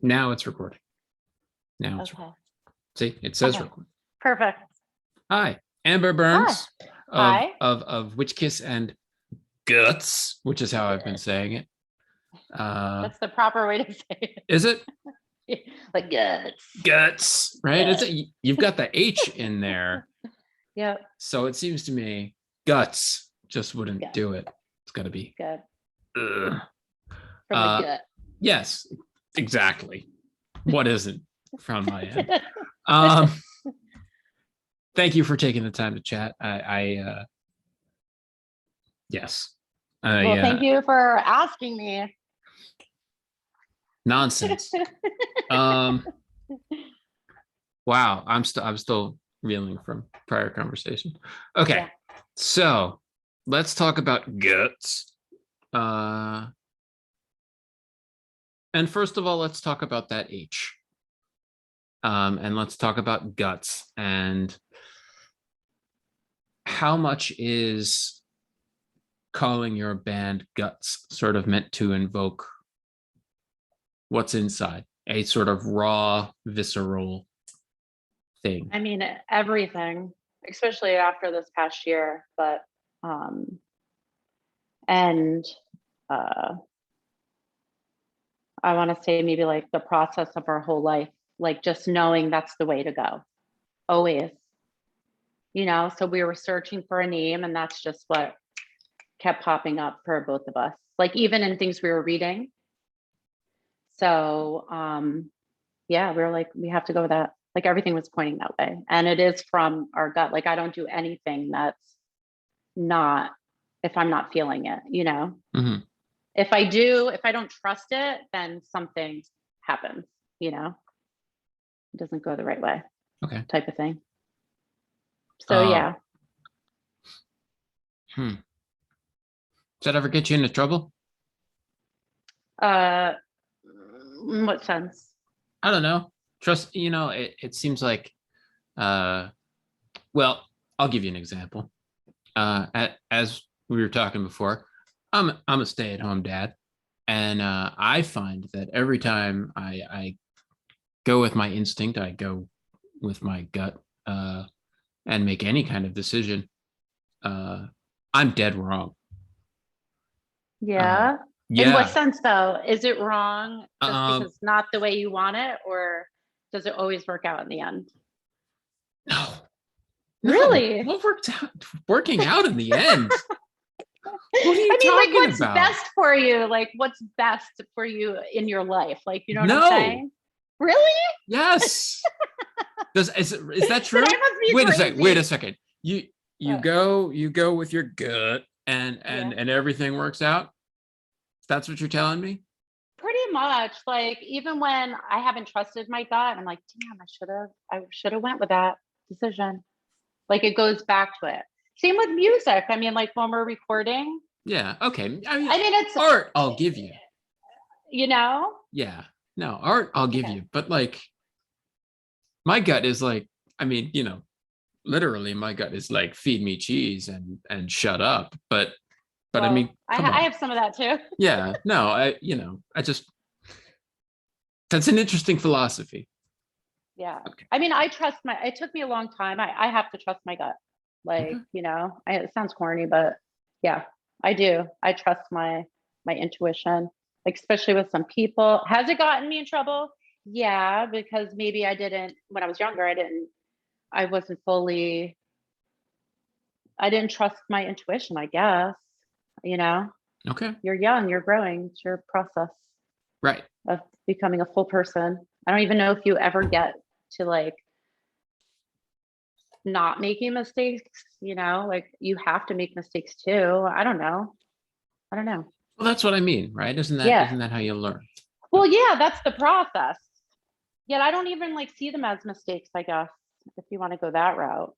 now it's recording. Now it's recording. See, it says record. Perfect. Hi, Amber Burns Hi. of WitchKiss and GUHTS, which is how I've been saying it. That's the proper way to say it. Is it? Like guts. GUHTS, right? Yeah. You've got the H in there. Yep. So it seems to me guts just wouldn't do it. It's got to be good. From the gut. Yes, exactly. What isn't from my end? Thank you for taking the time to chat. Yes. Well, thank you for asking me. Nonsense. Wow, I'm still reeling from prior conversation. Okay, so let's talk about GUHTS. And first of all, let's talk about that H. And let's talk about guts and how much is calling your band GUHTS sort of meant to invoke what's inside, a sort of raw, visceral thing? I mean, everything, especially after this past year, but I want to say maybe like the process of our whole life, like just knowing that's the way to go, always, you know. So we were searching for a name, and that's just what kept popping up for both of us, like even in things we were reading. So yeah, we were like, we have to go with that. Like everything was pointing that way, and it is from our gut. Like I don't do anything that's not, if I'm not feeling it, you know. Mm-hmm. If I don't trust it, then something happens, you know. It doesn't go the right way. Okay. Type of thing. So yeah. Does that ever get you into trouble? In what sense? I don't know. Trust, you know, it seems like, well, I'll give you an example. As we were talking before, I'm a stay-at-home dad, and I find that every time I go with my instinct, I go with my gut, and make any kind of decision, I'm dead wrong. Yeah. In what sense, though? Is it wrong just because it's not the way you want it, or does it always work out in the end? No. Really? What working out in the end? What are you talking like what's about? best for you? Like what's best for you in your life? Like, you know what I'm saying? Really? Yes. Is that true? Wait a second. You go with your gut and everything works out? That's what you're telling me? Pretty much. Like even when I haven't trusted my gut, I'm like, damn, I should have went with that decision. Like it goes back to it. Same with music. I mean, like when we're recording. Yeah. Okay. I mean it's art. I'll give you. You know. Yeah. No, art. I'll give you. But like, my gut is like, I mean, you know, literally, my gut is like, feed me cheese and shut up. But I mean, I have some of that too. Yeah. No. That's an interesting philosophy. Yeah. Okay. I mean, it took me a long time. I have to trust my gut. Like, you know, it sounds corny, but yeah, I do. I trust my intuition, like, especially with some people. Has it gotten me in trouble? Yeah, because maybe when I was younger, I didn't trust my intuition, I guess, you know. Okay. You're young, you're growing, it's your process. Right. Of becoming a full person. I don't even know if you ever get to like not making mistakes, you know, like you have to make mistakes too. I don't know. Well, that's what I mean, right? Isn't that how you learn? Well, yeah, that's the process. Yet I don't even like see them as mistakes, I guess, if you want to go that route.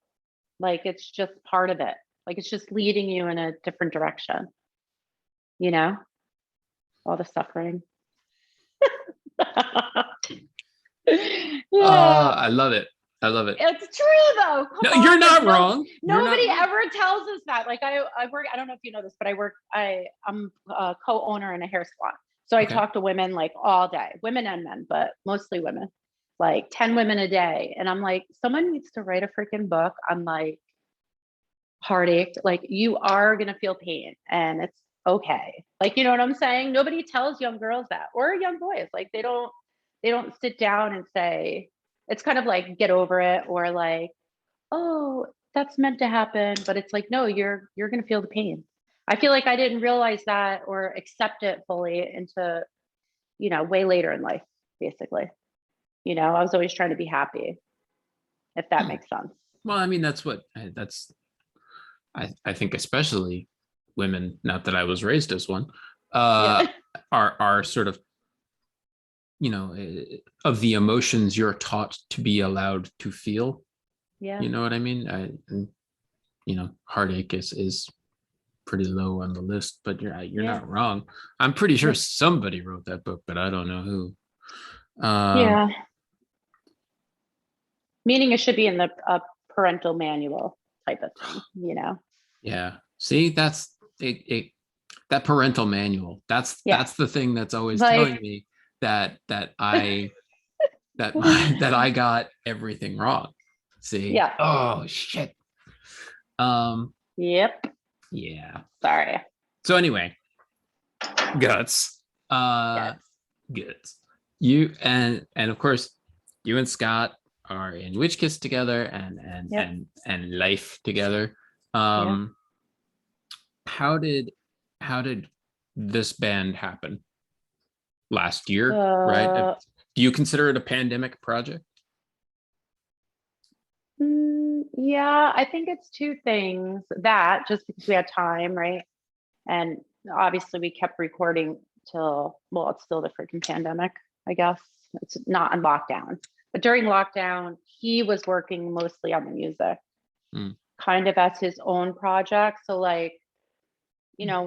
Like it's just part of it. Like it's just leading you in a different direction. You know? All the suffering. I love it. It's true though. No, you're not wrong. Nobody ever tells us that. Like I work, I don't know if you know this, but I'm a co-owner in a hair salon. So I Okay. talk to women like all day, women and men, but mostly women, like 10 women a day. And I'm like, someone needs to write a freaking book on like heartache. Like you are going to feel pain and it's okay. Like, you know what I'm saying? Nobody tells young girls that, or young boys. Like they don't sit down and say, it's kind of like get over it, or like, oh, that's meant to happen. But it's like, no, you're going to feel the pain. I feel like I didn't realize that or accept it fully into, you know, way later in life, basically. You know, I was always trying to be happy, if that makes sense. Well, I mean, I think especially women, not that I was raised as one, Yeah. are sort of, you know, of the emotions you're taught to be allowed to feel. Yeah. You know what I mean? You know, heartache is pretty low on the list, but you're Yeah. not wrong. I'm pretty sure Yeah. somebody wrote that book, but I don't know who. Yeah. Meaning it should be in the parental manual type of thing, you know? Yeah. See, that's it. That parental manual. That's Yeah. the thing that's always telling Like, me that that I got everything wrong. See? yeah. Oh shit. Yep. Yeah. Sorry. So anyway, guts. Yes. Guts. You and of course you and Scott are in Witchkiss together Yep. and life together. Yeah. How did this band happen? Last year, right? Do you consider it a pandemic project? Yeah, I think it's two things. That just because we had time, right? And obviously we kept recording till, well, it's still the freaking pandemic, I guess. It's not on lockdown. But during lockdown, he was working mostly on the music, kind of as his own project. So like, you know,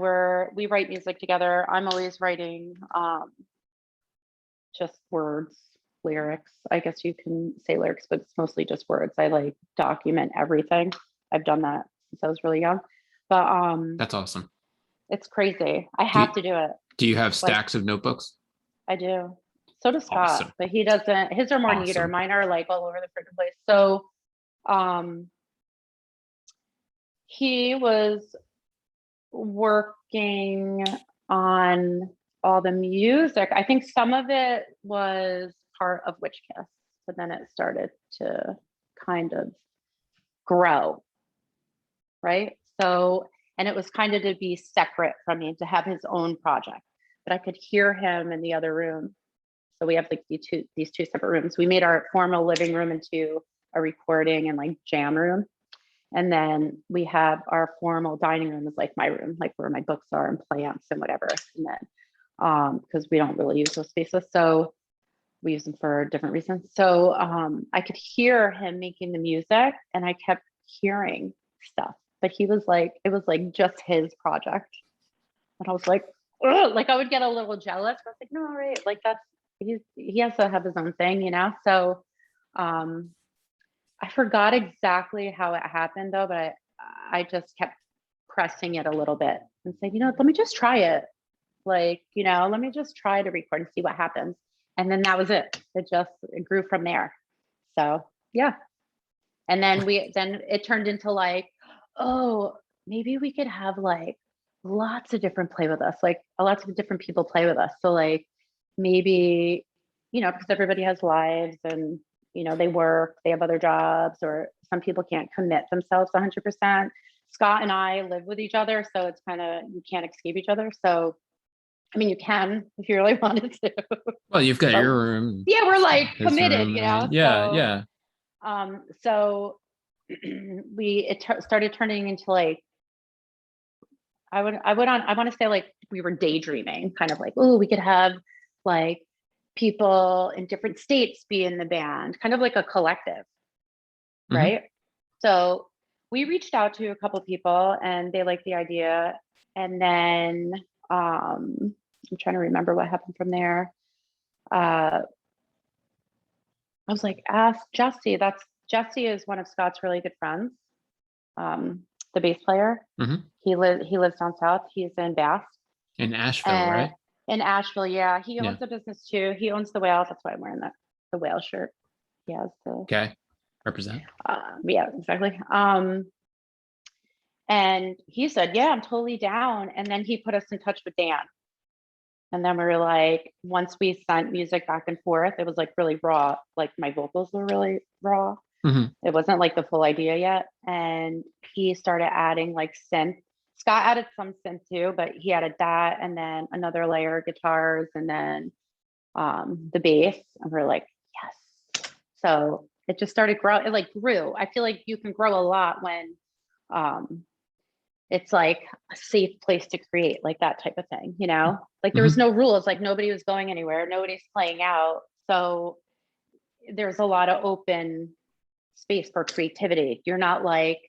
we write music together. I'm always writing just words, lyrics. I guess you can say lyrics, but it's mostly just words. I like document everything. I've done that since I was really young. But That's awesome. it's crazy. I have to do it. Do you have Like stacks of notebooks? I do. So does Scott, Awesome. but he doesn't. His are more neater. Awesome. Mine are like all over the freaking place. So he was working on all the music. I think some of it was part of Witchkiss, but then it started to kind of grow, right? So, and it was kind of to be separate from me, to have his own project. But I could hear him in the other room. So we have like these two separate rooms. We made our formal living room into a recording and like jam room. And then we have our formal dining room is like my room, like where my books are and plants and whatever. And then because we don't really use those spaces, so we use them for different reasons. So I could hear him making the music, and I kept hearing stuff, but he was like, it was like just his project, and I was like, ugh, like I would get a little jealous. But I was like, no, right, like that's he has to have his own thing, you know. So I forgot exactly how it happened though, but I just kept pressing it a little bit and said, you know, let me just try it. Like, you know, let me just try to record and see what happens. And then that was it. It grew from there. So yeah. And then it turned into like, oh, maybe we could have like lots of different play with us, like lots of different people play with us. So like maybe, you know, because everybody has lives and, you know, they work, they have other jobs, or some people can't commit themselves 100%. Scott and I live with each other, so it's kind of, you can't escape each other. So, I mean, you can if you really wanted to. Well, you've got your room. Yeah, we're like his committed, room, you know. Yeah, So, yeah. So started turning into like, I want to say like we were daydreaming, kind of like, oh, we could have like people in different states be in the band, kind of like a collective, right? So we reached out to a couple of people and they liked the idea. And then I'm trying to remember what happened from there. I was like, ask Jesse. Jesse is one of Scott's really good friends, the bass player. He lives down south. He's in Bath. In Asheville, right? In Asheville, yeah. He Yeah. owns a business too. He owns the Whale. That's why I'm wearing the Whale shirt. He has the Okay. Represent. yeah, exactly. And he said, yeah, I'm totally down. And then he put us in touch with Dan. And then we were like, once we sent music back and forth, it was like really raw. Like my vocals were really raw. It wasn't like the full idea yet. And he started adding like synth. Scott added some synth too, but he added that and then another layer of guitars and then the bass. And we're like, yes. So it just started growing. It like grew. I feel like you can grow a lot when it's like a safe place to create, like that type of thing, you know? Like there was no rules, like nobody was going anywhere, nobody's playing out. So there's a lot of open space for creativity. You're not like,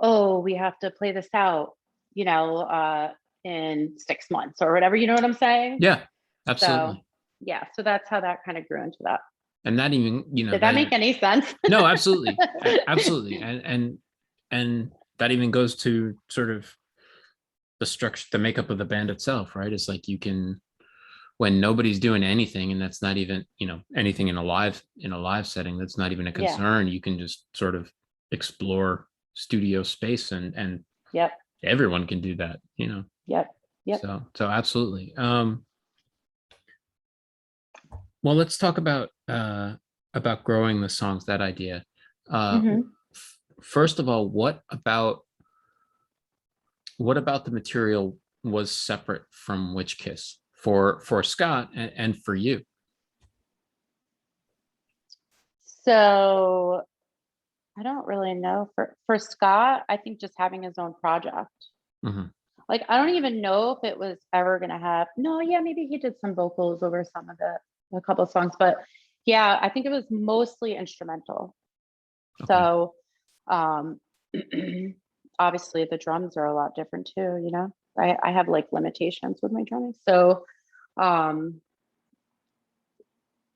oh, we have to play this out, you know, in 6 months or whatever, you know what I'm saying? Yeah, absolutely. So yeah, so that's how that kind of grew into that. And that even, you know, Did that make any sense? No, absolutely. Absolutely. And that even goes to sort of the structure, the makeup of the band itself, right? It's like you can, when nobody's doing anything, and that's not even, you know, anything in a live setting, that's not even a concern. You can just sort of explore studio space and everyone can do that, you know? So absolutely. Well, let's talk about growing the songs, that idea. First of all, what about the material was separate from Witchkiss for Scott and for you? So I don't really know. For Scott, I think just having his own project. Like, I don't even know if it was ever going to have, no, yeah, maybe he did some vocals over some of it, a couple of songs, but yeah, I think it was mostly instrumental. So, obviously the drums are a lot different too, you know, I have like limitations with my drumming. So,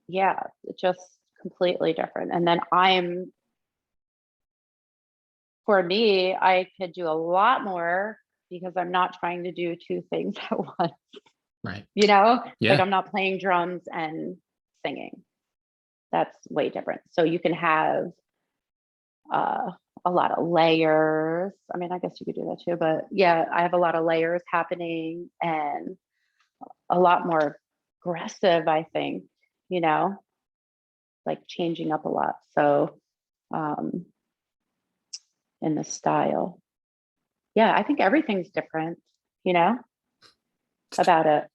yeah, it's just completely different. And then for me, I could do a lot more because I'm not trying to do two things at once. Right. You know, like I'm not playing drums and singing. That's way different. So you can have a lot of layers. I mean, I guess you could do that too, but yeah, I have a lot of layers happening and a lot more aggressive, I think, you know, like changing up a lot. So in the style. Yeah, I think everything's different, you know, about it.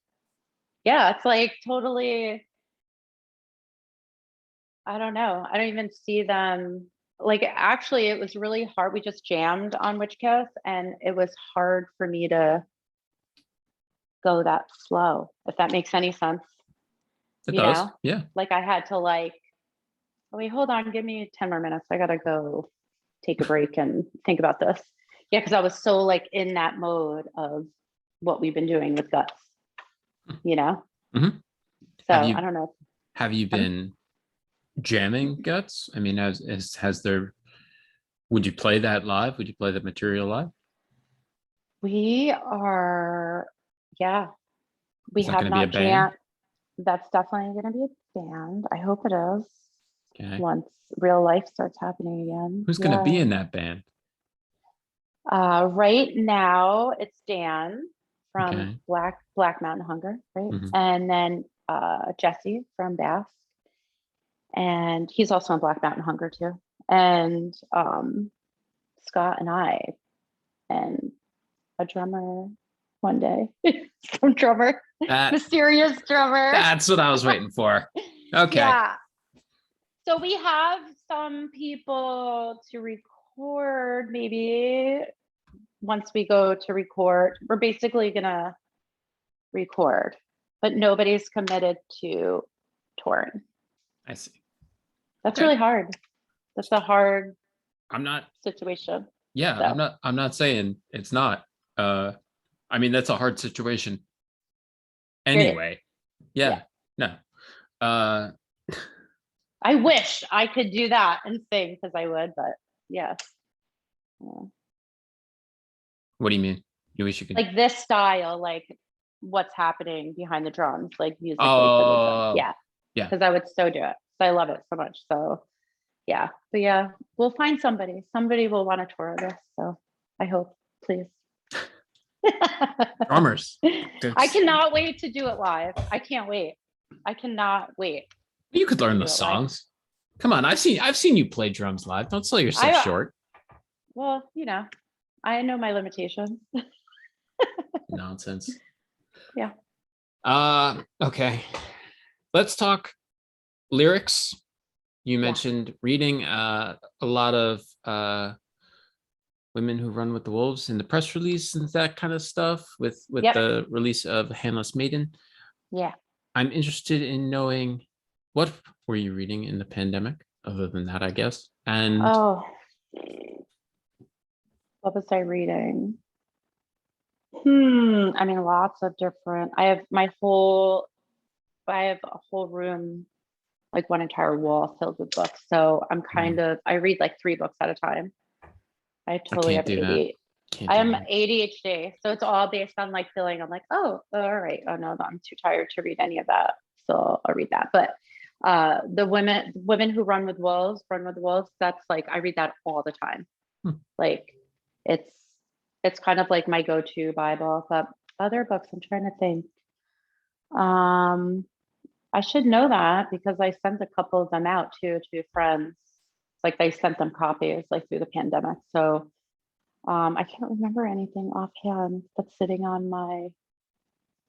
Yeah, it's like totally, I don't know. I don't even see them. Like, actually, it was really hard. We just jammed on Witchkiss, and it was hard for me to go that slow, if that makes any sense. It does. Yeah. Like I had to like, oh, wait, hold on, give me 10 more minutes. I gotta go take a break and think about this. Yeah, because I was so like in that mode of what we've been doing with Guts, you know? So I don't know. Have you been jamming Guts? I mean, has there, would you play that live? Would you play the material live? We are, yeah. We have not jammed. That's definitely going to be a band. I hope it is. Okay. Once real life starts happening again. Who's going to be in that band? Right now it's Dan from Black Mountain Hunger, right? And then Jesse from Bass. And he's also on Black Mountain Hunger too. And Scott and I and a drummer one day. Some drummer. Mysterious drummer. That's what I was waiting for. Okay. Yeah. So we have some people to record, maybe once we go to record. We're basically gonna record, but nobody's committed to touring. I see. That's really hard. That's a hard situation. Yeah, so. I'm not saying it's not. I mean, that's a hard situation anyway. Yeah. No. I wish I could do that and sing because I would, but yes. Yeah. What do you mean? You wish you could? Like this style, like what's happening behind the drums, like musically for the drums. Yeah. Yeah. Because I would so do it. So I love it so much. So yeah. But yeah, we'll find somebody. Somebody will want to tour this. So I hope, please. Drummers. I cannot wait to do it live. I can't wait. I cannot wait. You could learn the songs. Come on, I've seen you play drums live. Don't sell yourself short. Well, I know my limitations. Nonsense. Yeah. Okay. Let's talk lyrics. You mentioned reading a lot of Women Who Run with the Wolves in the press release and that kind of stuff with the release of Handless Maiden. Yeah. I'm interested in knowing, what were you reading in the pandemic other than that, I guess? And what was I reading? I mean, lots of different. I have a whole room, like one entire wall filled with books. So I'm I read like 3 books at a time. I totally have ADHD. I am ADHD. So it's all based on like feeling. I'm like, oh, all right. Oh no, I'm too tired to read any of that. So I'll read that. But the women who run with wolves, that's like, I read that all the time. Like it's kind of like my go-to Bible. But other books, I'm trying to think. I should know that because I sent a couple of them out to friends. Like I sent them copies like through the pandemic. So I can't remember anything offhand that's sitting on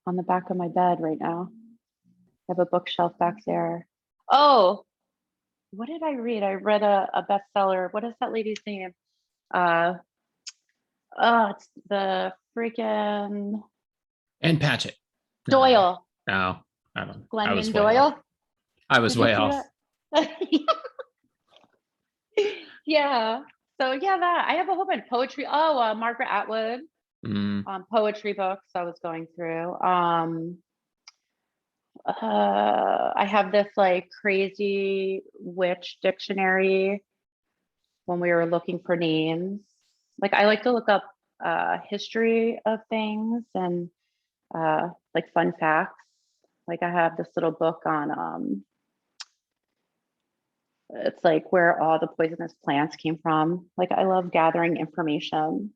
the back of my bed right now. I have a bookshelf back there. Oh, what did I read? I read a bestseller. What is that lady's name? It's the freaking Ann Patchett. Doyle. No, I don't. Glennon Doyle. I was way off. Yeah. So yeah, that I have a whole bunch of poetry. Oh, Margaret Atwood. Poetry books I was going through. I have this like crazy witch dictionary when we were looking for names. Like I like to look up history of things and like fun facts. Like I have this little book on it's like where all the poisonous plants came from. Like I love gathering information.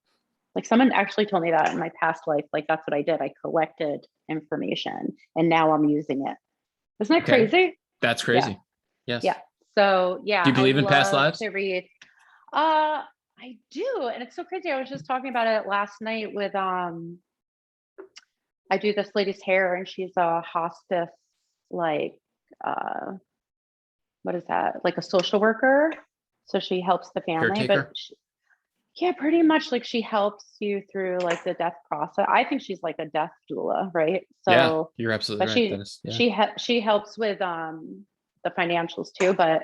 Like someone actually told me that in my past life, like that's what I did. I collected information and now I'm using it. Isn't that crazy? That's crazy. Yeah. Yes. Yeah. So yeah. Do you believe in past lives? To read. I do. And it's so crazy. I was just talking about it last night with I do this lady's hair and she's a hospice, like what is that? Like a social worker. So she helps the family, but yeah, pretty much like she helps you through like the death process. I think she's like a death doula, right? So yeah, you're absolutely right. She helps with the financials too, but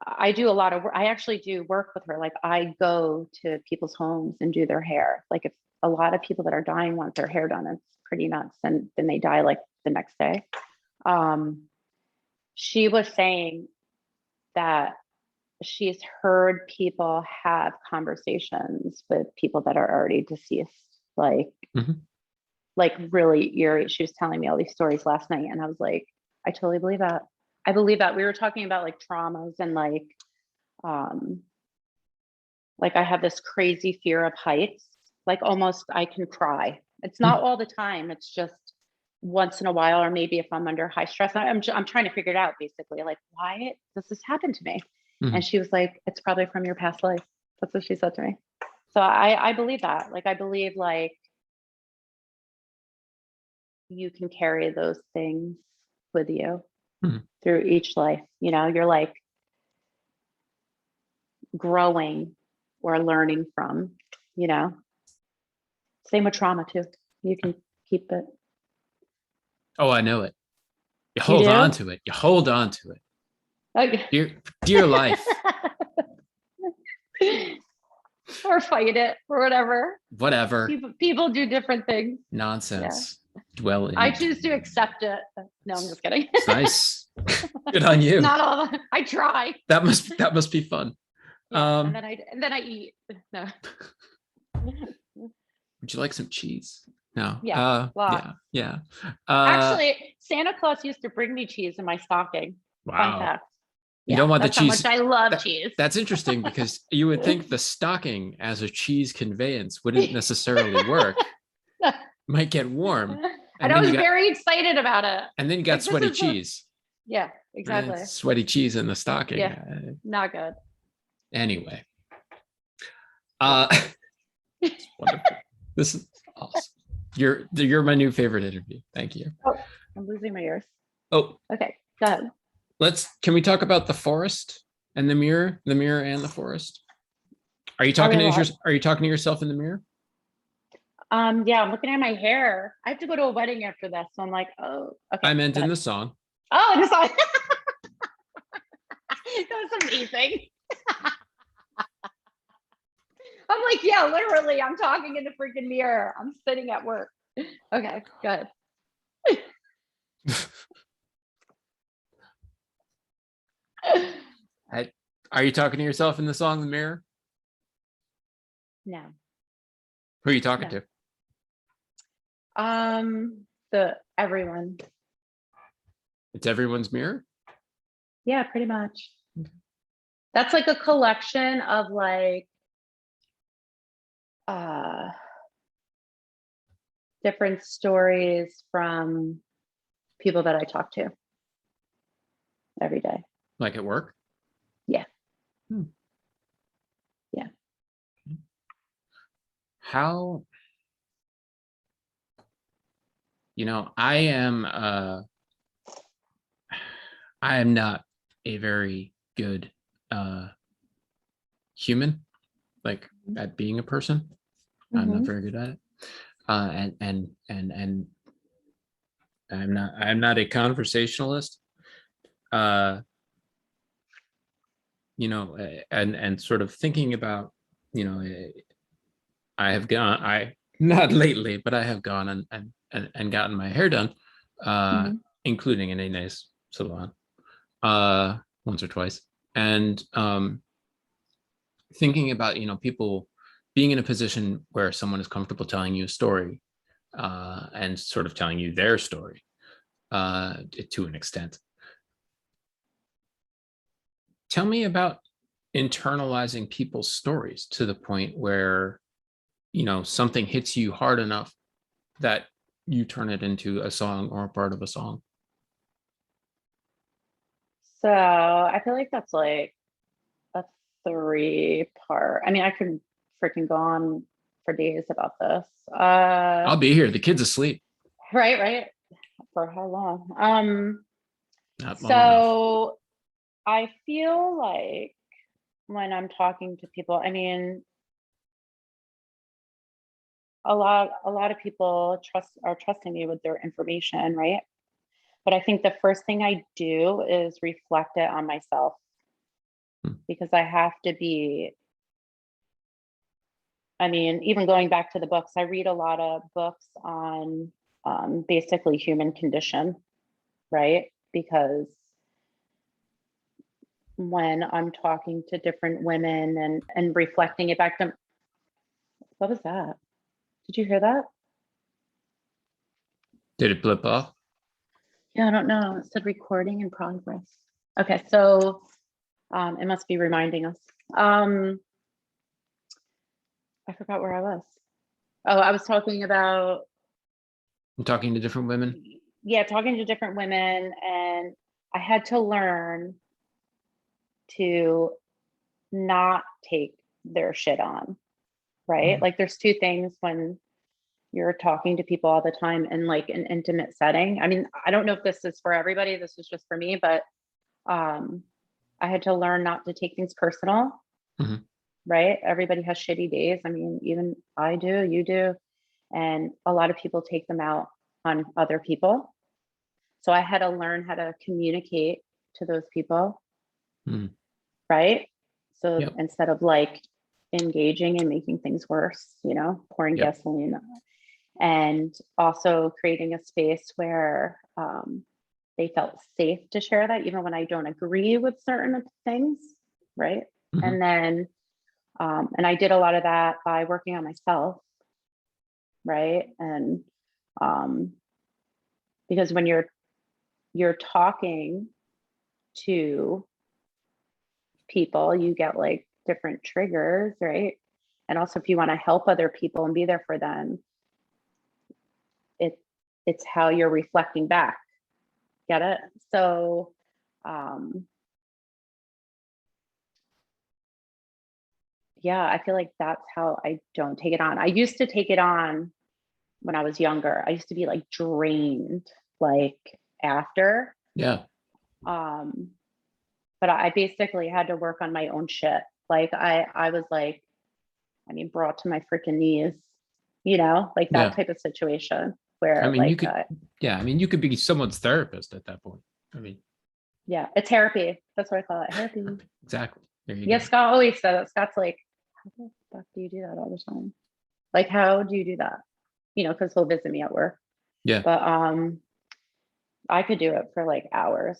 I do a lot of work. I actually do work with her. Like I go to people's homes and do their hair. Like if a lot of people that are dying want their hair done, it's pretty nuts. And then they die like the next day. She was saying that she's heard people have conversations with people that are already deceased, like really eerie. She was telling me all these stories last night and I was like, I totally believe that. I believe that. We were talking about like traumas and like I have this crazy fear of heights, like almost I can cry. It's not all the time. It's just once in a while, or maybe if I'm under high stress. I'm trying to figure it out basically, like why does this happen to me? And she was like, it's probably from your past life. That's what she said to me. So I believe that. Like I believe like you can carry those things with you through each life. You know, you're like growing or learning from, you know. Same with trauma too. You can keep it. Oh, I know it. You hold on to it. You hold on to it. Okay. Dear life. Or fight it or whatever. Whatever. People do different things. Nonsense. Dwell in. I choose to accept it. No, I'm just kidding. It's nice. Good on you. Not all. I try. That must be fun. Yeah, and then I eat. No. Would you like some cheese? No. Yeah, lots. Yeah. Actually, Santa Claus used to bring me cheese in my stocking. Fun Wow. fact. You don't Yeah, want the that's how much cheese. I love cheese. That's interesting because you would think the stocking as a cheese conveyance wouldn't necessarily work. Might get warm, And and I then was you got very excited about it. and then you got Like, this sweaty is a, cheese. yeah, Right? exactly. Sweaty cheese in the stocking. Yeah, not good. Anyway, Yeah. it's wonderful. This is awesome. You're my new favorite interview. Thank you. Oh, I'm losing my ears. Oh, Okay, go ahead. can we talk about the forest and the mirror and the forest? Are you Oh, talking we have a lot. are you talking to yourself in the mirror? Yeah, I'm looking at my hair. I have to go to a wedding after this, so I'm like, oh, okay. I meant go in ahead. the song. Oh, this song. That was amazing. I'm like, yeah, literally, I'm talking in the freaking mirror. I'm sitting at work. Okay, go ahead. Are you talking to yourself in the song The Mirror? No. Who are you talking No. to? The everyone. It's everyone's mirror? Yeah, pretty much. Okay. That's like a collection of like different stories from people that I talk to every day. Like at work? Yeah. Hmm. Yeah. How, I am not a very good human, like at being a person. I'm not very good at it. And I'm not a conversationalist. And sort of thinking about, I not lately, but I have gone and gotten my hair done, including in a nice salon, once or twice. And thinking about, people being in a position where someone is comfortable telling you a story, and sort of telling you their story, to an extent. Tell me about internalizing people's stories to the point where, something hits you hard enough that you turn it into a song or a part of a song. So I feel like that's like a 3-part. I mean, I could freaking go on for days about this. I'll be here. The kid's asleep. Right. For how long? Not long enough. So I feel like when I'm talking to people, I mean, a lot of people are trusting me with their information, right? But I think the first thing I do is reflect it on myself, because I have to be, I mean, even going back to the books, I read a lot of books on basically human condition, right? Because when I'm talking to different women and reflecting it back to, what was that? Did you hear that? Did it blip off? Yeah, I don't know. It said recording in progress. Okay, so it must be reminding us. I forgot where I was. Oh, I was talking about. I'm talking to different women. Yeah, talking to different women, and I had to learn to not take their shit on, right? Like there's two things when you're talking to people all the time in like an intimate setting. I mean, I don't know if this is for everybody, this is just for me, but I had to learn not to take things personal, right? Everybody has shitty days. I mean, even I do, you do. And a lot of people take them out on other people. So I had to learn how to communicate to those people, right? So instead of like engaging and making things worse, pouring gasoline, and also creating a space where they felt safe to share that, even when I don't agree with certain things, right? And then, and I did a lot of that by working on myself, right? And because when you're talking to people, you get like different triggers, right? And also if you want to help other people and be there for them, it's how you're reflecting back. Get it? So yeah, I feel like that's how I don't take it on. I used to take it on when I was younger. I used to be like drained like after. Yeah. But I basically had to work on my own shit. Like I was like, I mean, brought to my freaking knees, you know, like that type of situation where I mean, like, you could, yeah, I mean, you could be someone's therapist at that point. I mean, yeah, it's therapy. That's what I call it. Therapy. Exactly. There you Yeah, go. Scott always said that. Scott's like, how the fuck do you do that all the time? Like, how do you do that? You know, because he'll visit me at work. Yeah. But I could do it for like hours.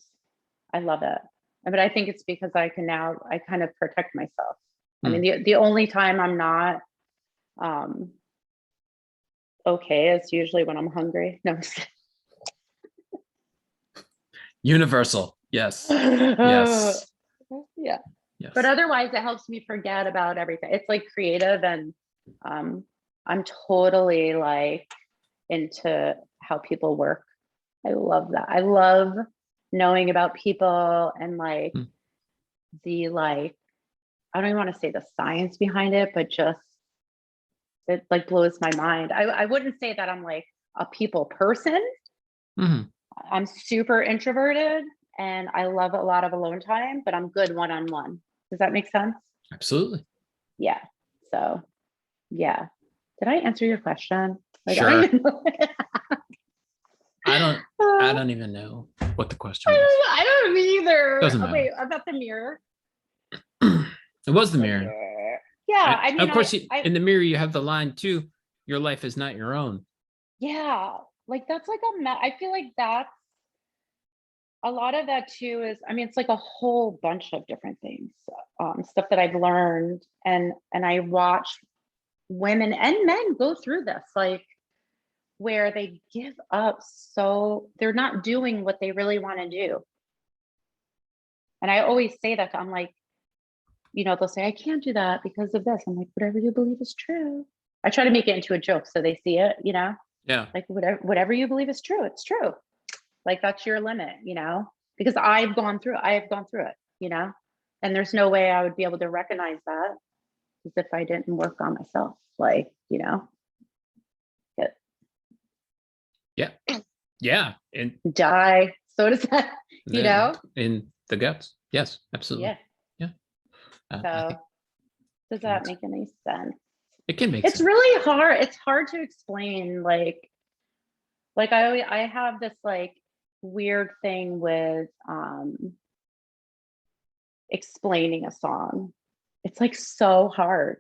I love it. But I think it's because I kind of protect myself. I mean, the only time I'm not okay is usually when I'm hungry. No, I'm just kidding. Universal. Yes. Yes. Yeah. Yes. But otherwise it helps me forget about everything. It's like creative, and I'm totally like into how people work. I love that. I love knowing about people and like the like, I don't even want to say the science behind it, but just it like blows my mind. I wouldn't say that I'm like a people person. I'm super introverted and I love a lot of alone time, but I'm good one-on-one. Does that make sense? Absolutely. Yeah. So yeah. Did I answer your question? Like, Sure. I I don't even know what the question was. I don't either. Doesn't matter. Wait, about the mirror. It was the mirror. Yeah, I mean, of course, in the mirror you have the line too. Your life is not your own. Yeah, like that's like I feel like that's a lot of that too. Is I mean, it's like a whole bunch of different things, stuff that I've learned, and I watch women and men go through this, like where they give up, so they're not doing what they really want to do. And I always say that I'm like, you know, they'll say, I can't do that because of this. I'm like, whatever you believe is true. I try to make it into a joke so they see it, you know? Yeah. Like whatever you believe is true, it's true. Like that's your limit, you know? Because I have gone through it, you know? And there's no way I would be able to recognize that as if I didn't work on myself. Like, you know? Yeah. Yeah. And die. So does that, you know? In the guts. Yes, absolutely. Yeah. So does that make any sense? It can make sense. It's really hard. It's hard to explain. Like I have this like weird thing with explaining a song. It's like so hard,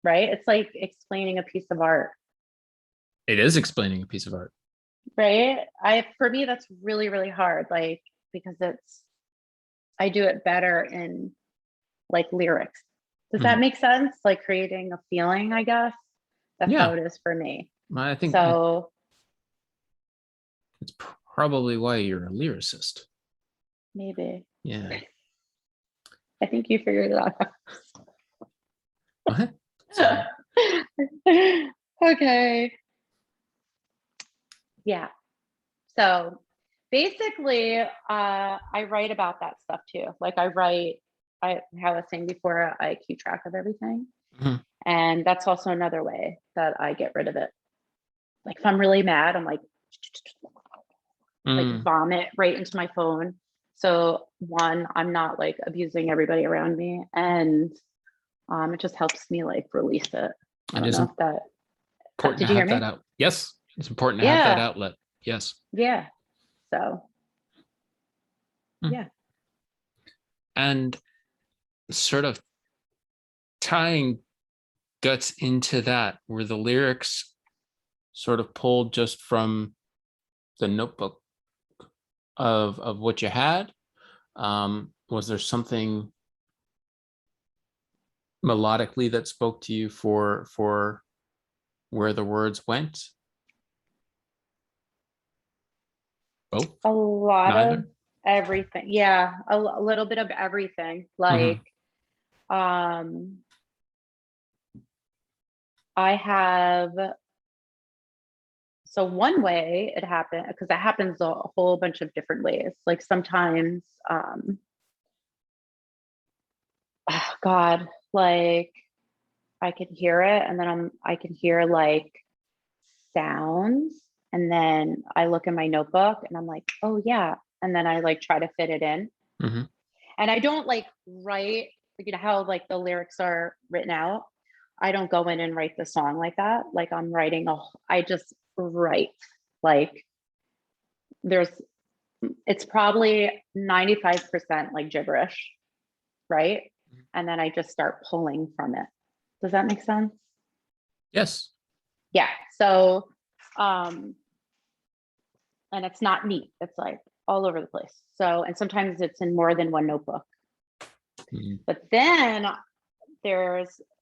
right? It's like explaining a piece of art. It is explaining a piece of art. Right? For me, that's really, really hard. Like, because I do it better in like lyrics. Does that make sense? Like creating a feeling, I guess. That's how it is for me. I think so. It's probably why you're a lyricist. Maybe. Yeah. I think you figured it out. What? Okay. Yeah. So basically, I write about that stuff too. Like how I was saying before, I keep track of everything. And that's also another way that I get rid of it. Like if I'm really mad, I'm like vomit right into my phone. So one, I'm not like abusing everybody around me, and it just helps me like release it. I don't know if that. Important to have that out. Yes, it's important to have that outlet. Yes. Yeah. So. Yeah. And sort of tying guts into that, were the lyrics sort of pulled just from the notebook of what you had? Was there something melodically that spoke to you for where the words went? Both? A lot of Neither? everything. Yeah, a little bit of everything. Like, I have, so one way it happened, because it happens a whole bunch of different ways. Like sometimes, oh God, like I can hear it, and then I can hear like sounds, and then I look in my notebook and I'm like, oh yeah, and then I like try to fit it in. Mm-hmm. And I don't like write, you know how like the lyrics are written out. I don't go in and write the song like that. Like I'm writing I just write. Like there's, it's probably 95% like gibberish, right? And then I just start pulling from it. Does that make sense? Yes. Yeah. So, and it's not neat. It's like all over the place. So, and sometimes it's in more than one notebook. But then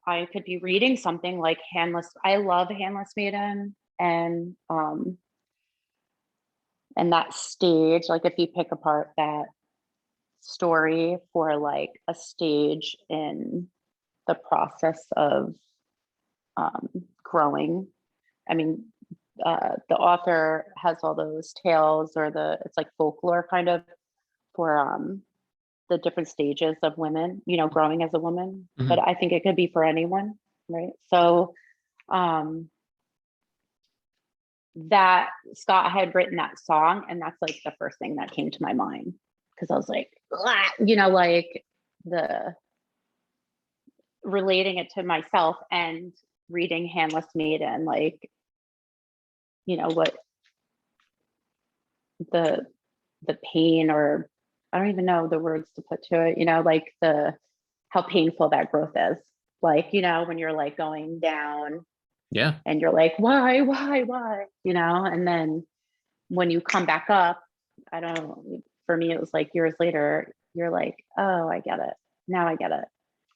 I could be reading something like Handless. I love Handless Maiden, and that stage, like if you pick apart that story for like a stage in the process of growing. I mean, the author has all those tales, or it's like folklore kind of for the different stages of women, you know, growing as a woman. But I think it could be for anyone, right? So that Scott had written that song, and that's like the first thing that came to my mind, because I was like, you know, like the relating it to myself and reading Handless Maiden, like, you know, what the pain, or I don't even know the words to put to it, you know, like how painful that growth is. Like, you know, when you're like going down, Yeah. and you're like, why, you know, and then when you come back up, I don't know, for me, it was like years later, you're like, oh, I get it. Now I get it.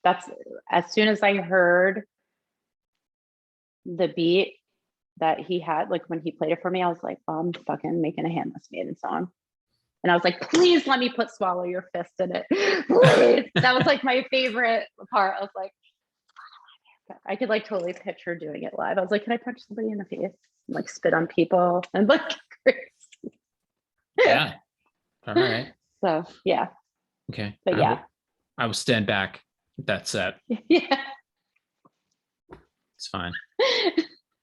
That's, as soon as I heard the beat that he had, like when he played it for me, I was like, oh, I'm fucking making a Handless Maiden song. And I was like, please let me put Swallow Your Fist in it. Please. That was like my favorite part. I was like, I could like totally picture doing it live. I was like, can I punch somebody in the face and like spit on people and like crazy? Yeah. All right. So yeah. Okay. But yeah. I will stand back. That's set. Yeah. It's fine.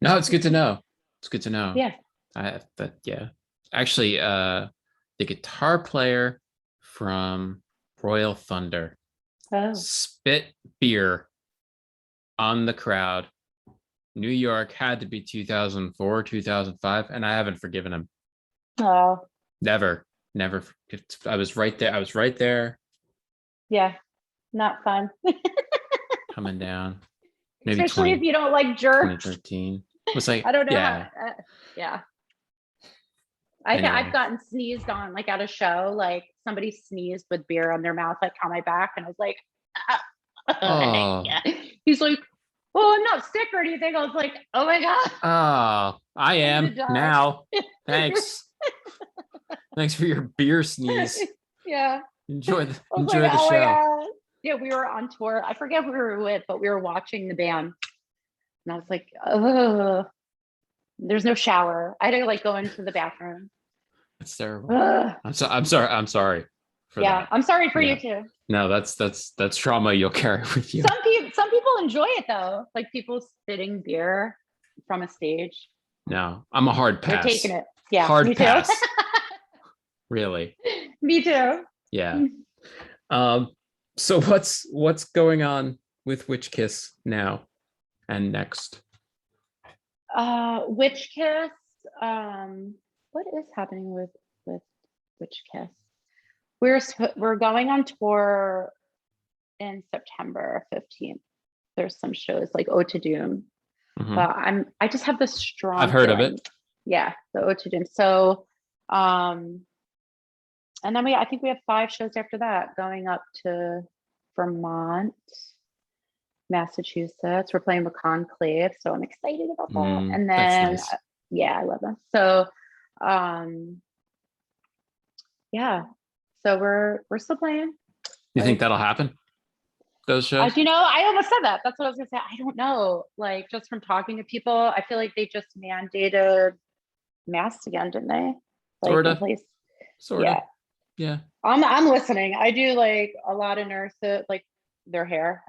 No, it's good to know. It's good to know. Yeah. Yeah. Actually, the guitar player from Royal Thunder spit beer on the crowd. New York had to be 2004, 2005, and I haven't forgiven him. Oh. Never. I was right there. Yeah. Not fun. Coming down. Maybe especially if you don't like jerks. 2013. It was like, I don't know. Yeah. Yeah. Anyway. I've gotten sneezed on, like at a show, like somebody sneezed with beer on their mouth, like on my back, and I was like, oh. He's like, oh, I'm not sick or anything. I was like, oh my God. Oh, I am now. Thanks. Thanks for your beer sneeze. Yeah. Enjoy the show. Yeah, we were on tour. I forget who we were with, but we were watching the band. And I was like, oh, there's no shower. I had to like go into the bathroom. That's terrible. I'm sorry for that. I'm sorry for you too. No, that's trauma you'll carry with you. Some people enjoy it though. Like people spitting beer from a stage. No, I'm a hard pass. They're taking it. Yeah. Hard me pass. Too. Really. Me too. Yeah. So what's going on with WitchKiss now and next? WitchKiss. What is happening with WitchKiss? We're going on tour in September 15th. There's some shows like Ode to Doom. But I just have this strong I've heard feeling. of it. Yeah, the Ode to Doom. So and then I think we have 5 shows after that, going up to Vermont Massachusetts. We're playing with Conclave, so I'm excited about that. And That's then, nice. yeah, I love them. So, yeah, so we're still playing. You think Like, that'll happen? Those shows? you know, I almost said that. That's what I was gonna say. I don't know. Like, just from talking to people, I feel like they just mandated masks again, didn't they? Like, Sort in of. place. Sort of. Yeah, Yeah. I'm listening. I do like a lot of nurses, like their hair.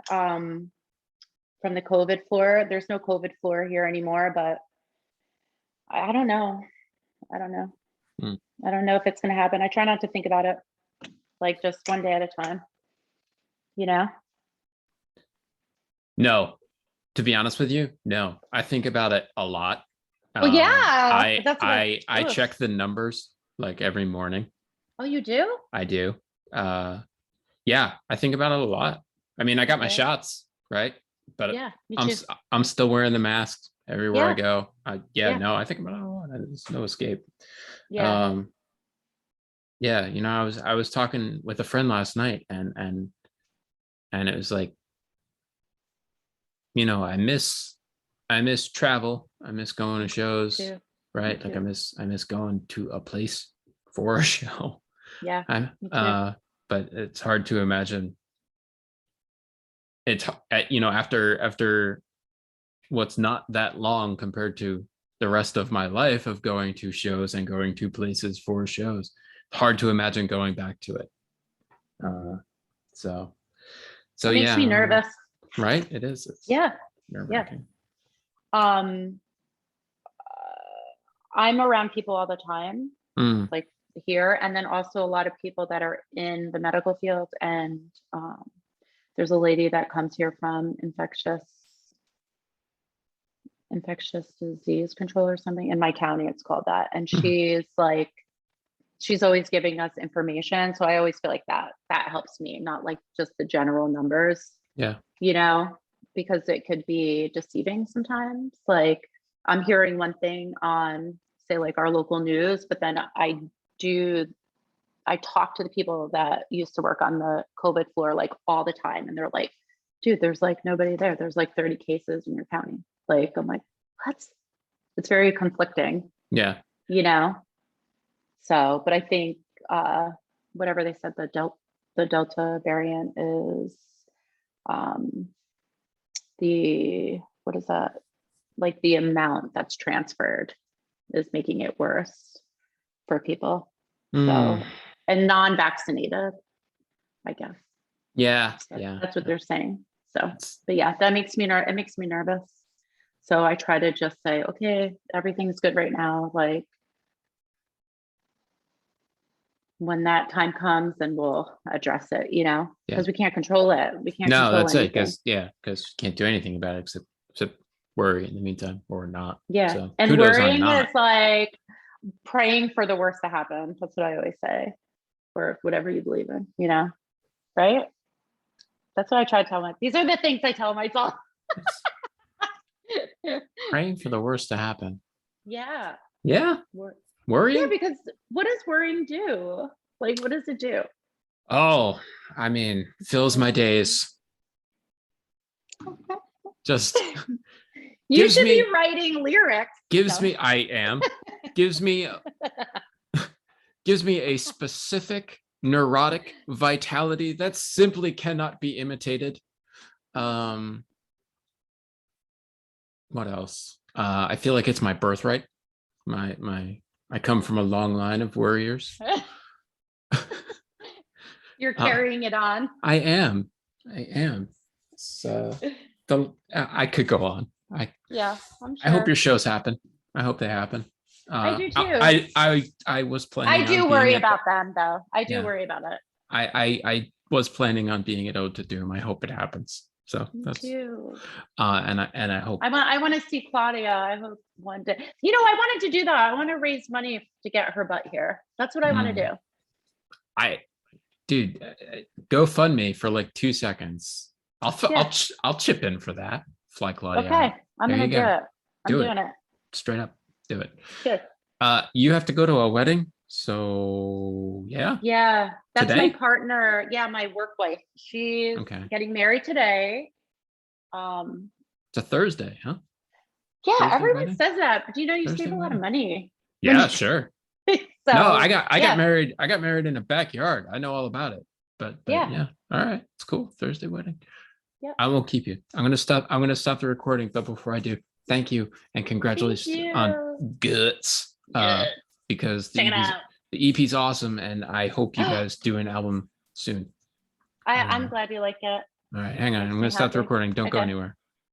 From the COVID floor. There's no COVID floor here anymore, but I don't know. I don't know. Hmm. I don't know if it's gonna happen. I try not to think about it, like just one day at a time. You know? No, to be honest with you, no. I think about it a lot. Well, yeah, I that's what I check the numbers like every morning. Oh, you do? I do. Yeah, I think about it a lot. I mean, I got my Okay. shots, right? But Yeah, me I'm too. I'm still wearing the mask everywhere I Yeah. go. Yeah. No, I think about it a lot. There's no escape. Yeah. Yeah, you know, I was talking with a friend last night, and it was like, you know, I miss travel. I miss going to shows, Too. right? Me Like too. I miss going to a place for a show. Yeah. I'm Me too. but it's hard to imagine. It's you know, after what's not that long compared to the rest of my life of going to shows and going to places for shows. Hard to imagine going back to it. So It makes yeah, me nervous. right? It is. It's Yeah. nerve-wracking. Um, I'm around people all the time, like here, and then also a lot of people that are in the medical field. And there's a lady that comes here from infectious disease control or something in my county. It's called that, and she's like, she's always giving us information. So I always feel like that helps me, not like just the general numbers. Yeah. You know, because it could be deceiving sometimes. Like, I'm hearing one thing on, say, like our local news, but then I talk to the people that used to work on the COVID floor like all the time, and they're like, dude, there's like nobody there. There's like 30 cases in your county. Like, I'm like, what? It's very conflicting. Yeah. You know? So, but I think whatever they said, the Delta variant is what is that? Like the amount that's transferred is making it worse for people. So, and non-vaccinated, I guess. Yeah. That's what they're saying. So, but yeah, that makes me it makes me nervous. So I try to just say, okay, everything's good right now. Like, when that time comes, then we'll address it, you know, because we can't control it. We can't control that's anything. it. Because you can't do anything about it except worry in the meantime, or not. Yeah. So and worrying is like praying for the worst to happen. That's what I always say, or whatever you believe in, you know, right? That's what I try to tell myself. These are the things I tell myself. Praying for the worst to happen. Yeah. Yeah. Worrying? Yeah, because what does worrying do? Like, what does it do? Oh, I mean, fills my days. Just you should be writing lyrics. Gives me a specific neurotic vitality that simply cannot be imitated. What else? I feel like it's my birthright. I come from a long line of worriers. You're carrying it on. I am. So I could go on. Yeah, I'm sure. I hope your shows happen. I hope they happen. I do too. I was planning. I do worry about them, though. I do worry about it. I was planning on being at Ode to Doom. I hope it happens. So that's too. And I hope I want to see Claudia. I hope one day. You know, I wanted to do that. I want to raise money to get her butt here. That's what I want to do. Dude, GoFundMe for like 2 seconds. I'll chip in for that. Fly Claudia. Okay, I'm gonna do it. I'm doing it. Straight up, do it. Good. You have to go to a wedding, so yeah. Yeah, that's today? my partner. Yeah, my work wife. She's getting married today. It's a Thursday, huh? Yeah, Thursday everyone wedding? says that, but you Thursday save a lot of wedding? money. Yeah, sure. So No, I got yeah, married. I got married in a backyard. I know all about it. But yeah, yeah. All right. It's cool. Thursday wedding. yeah. I won't keep you. I'm gonna stop the recording, but before I do, thank you and congratulations Thank on you. GUHTS. Good. Because Check it out. the EP's awesome, and I hope you guys do an album soon. I'm glad you like it. All right, hang on. Makes I'm me gonna stop the happy. recording. Don't go Okay. anywhere.